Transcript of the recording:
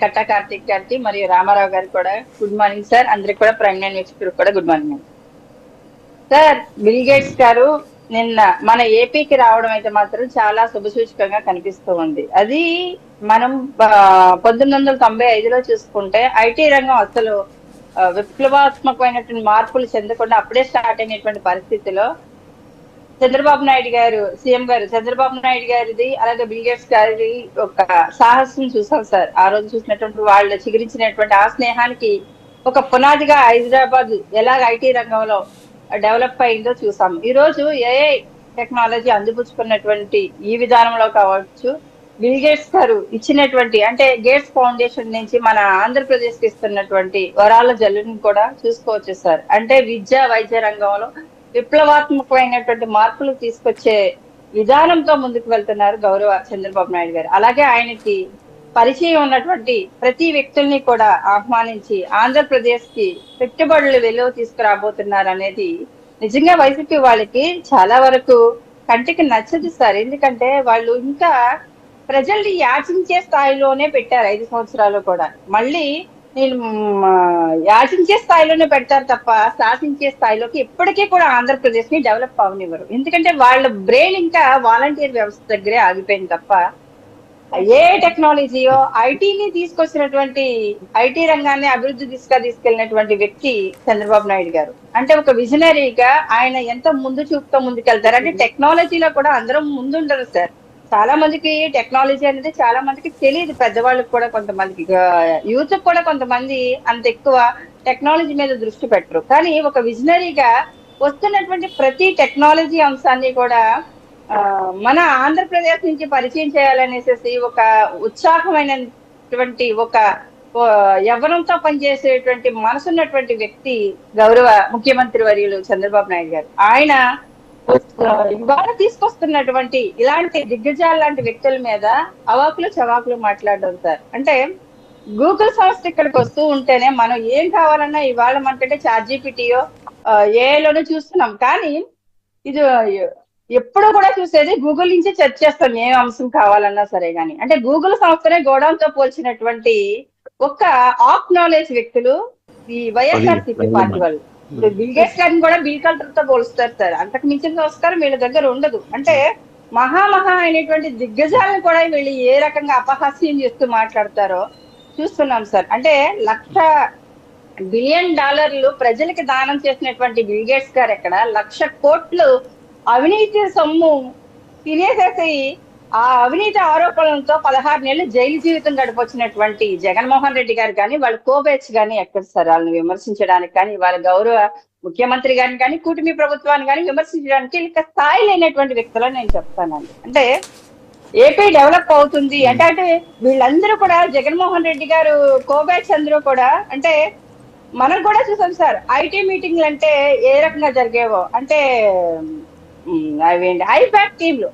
కట్టా కార్తీక్ గారికి మరియు రామారావు గారికి కూడా గుడ్ మార్నింగ్ సార్. అందరికి కూడా ప్రైమ్ నైన్ వీక్షకులకు కూడా good morning sir. Bill gates గారు నిన్న మన ఏపీకి రావడం అయితే మాత్రం చాలా శుభసూచకంగా కనిపిస్తూ ఉంది. అది మనం 1995లో చూసుకుంటే ఐటీ రంగం అసలు విప్లవాత్మకమైనటువంటి మార్పులు చెందకుండా అప్పుడే స్టార్ట్ అయినటువంటి పరిస్థితిలో చంద్రబాబు నాయుడు గారు, సీఎం గారు చంద్రబాబు నాయుడు గారిది, అలాగే బిల్ గేట్స్ గారిది ఒక సాహసం చూసాం సార్. ఆ రోజు చూసినటువంటి వాళ్ళు చిగురించినటువంటి ఆ స్నేహానికి ఒక పునాదిగా హైదరాబాద్ ఎలాగ ఐటీ రంగంలో డెవలప్ అయిందో చూసాం. ఈ రోజు ఏఐ టెక్నాలజీ అందిపుచ్చుకున్నటువంటి ఈ విధానంలో కావచ్చు, బిల్ గేట్స్ గారు ఇచ్చినటువంటి అంటే గేట్స్ ఫౌండేషన్ నుంచి మన ఆంధ్రప్రదేశ్ కి ఇస్తున్నటువంటి వరాల జల్లుని కూడా చూసుకోవచ్చు సార్. అంటే విద్య వైద్య రంగంలో విప్లవాత్మకమైనటువంటి మార్పులు తీసుకొచ్చే విధానంతో ముందుకు వెళ్తున్నారు గౌరవ చంద్రబాబు నాయుడు గారు. అలాగే ఆయనకి పరిచయం ఉన్నటువంటి ప్రతి వ్యక్తుల్ని కూడా ఆహ్వానించి ఆంధ్రప్రదేశ్ కి పెట్టుబడులు వెలువ తీసుకురాబోతున్నారు అనేది నిజంగా వైసీపీ వాళ్ళకి చాలా వరకు కంటికి నచ్చదు సార్. ఎందుకంటే వాళ్ళు ఇంకా ప్రజల్ని యాచించే స్థాయిలోనే పెట్టారు 5 సంవత్సరాలు కూడా. మళ్ళీ నేను యాచించే స్థాయిలోనే పెడతారు తప్ప శాసించే స్థాయిలోకి ఎప్పటికీ కూడా ఆంధ్రప్రదేశ్ ని డెవలప్ అవనివ్వరు. ఎందుకంటే వాళ్ళ బ్రెయిన్ ఇంకా వాలంటీర్ వ్యవస్థ దగ్గరే ఆగిపోయింది తప్ప ఏ టెక్నాలజీయో ఐటీని తీసుకొచ్చినటువంటి ఐటీ రంగాన్ని అభివృద్ధి తీసుకెళ్లినటువంటి వ్యక్తి చంద్రబాబు నాయుడు గారు. అంటే ఒక విజనరీగా ఆయన ఎంత ముందు చూపుతో ముందుకెళ్తారు. అంటే టెక్నాలజీలో కూడా అందరం ముందుండరు సార్. చాలా మందికి టెక్నాలజీ అనేది చాలా మందికి తెలియదు. పెద్దవాళ్ళకి కూడా కొంతమందికి, యూత్ కూడా కొంతమంది అంత ఎక్కువ టెక్నాలజీ మీద దృష్టి పెట్టరు. కానీ ఒక విజనరీగా వస్తున్నటువంటి ప్రతి టెక్నాలజీ అంశాన్ని కూడా మన ఆంధ్రప్రదేశ్ నుంచి పరిచయం చేయాలనేసి ఒక ఉత్సాహమైనటువంటి ఒక యవ్వనంతో పనిచేసేటువంటి మనసున్నటువంటి వ్యక్తి గౌరవ ముఖ్యమంత్రి వర్యులు చంద్రబాబు నాయుడు గారు. ఆయన ఇవాళ తీసుకొస్తున్నటువంటి ఇలాంటి దిగ్గజాల లాంటి వ్యక్తుల మీద అవాకులు చవాకులు మాట్లాడడం సార్. అంటే గూగుల్ సంస్థ ఇక్కడికి వస్తూ ఉంటేనే మనం ఏం కావాలన్నా ఇవాళ మనకంటే చాట్‌జీపీటీయో ఏఐలోనూ చూస్తున్నాం. కానీ ఇది ఎప్పుడు కూడా చూసేది గూగుల్ నుంచి సెర్చ్ చేస్తాం ఏ అంశం కావాలన్నా సరే గాని. అంటే గూగుల్ సంస్థనే గోడౌన్తో పోల్చినటువంటి ఒక ఆఫ్ నాలెడ్జ్ వ్యక్తులు ఈ వైఎస్ఆర్సీపీ పార్టీ వాళ్ళు. బిల్ గేట్స్ గారిని కూడా బిల్ కలెక్టర్ తో పోలుస్తారు సార్. అంతకు మించిన సంస్కారం వీళ్ళ దగ్గర ఉండదు. అంటే మహా అయినటువంటి దిగ్గజాలను కూడా వీళ్ళు ఏ రకంగా అపహాస్యం చేస్తూ మాట్లాడతారో చూస్తున్నాం సార్. అంటే $1,00,000 బిలియన్ ప్రజలకి దానం చేసినటువంటి బిల్ గేట్స్ గారు ఎక్కడ 1,00,000 కోట్లు అవినీతి సొమ్ము తినేసేసి ఆ అవినీతి ఆరోపణలతో 16 నెలలు జైలు జీవితం గడిపొచ్చినటువంటి జగన్మోహన్ రెడ్డి గారు కానీ వాళ్ళ కోబేచ్ కానీ ఎక్కడ సార్ వాళ్ళని విమర్శించడానికి కానీ, వాళ్ళ గౌరవ ముఖ్యమంత్రి గారిని కానీ, కూటమి ప్రభుత్వాన్ని కానీ విమర్శించడానికి ఇక స్థాయి లేనటువంటి వ్యక్తులని నేను చెప్తానండి. అంటే ఏపీ డెవలప్ అవుతుంది అంటే వీళ్ళందరూ కూడా జగన్మోహన్ రెడ్డి గారు కోబేచ్ అందరూ కూడా అంటే మనం కూడా చూసాం సార్. ఐటీ మీటింగ్లు అంటే ఏ రకంగా జరిగేవో అంటే అవి ఐపాక్ టీంలు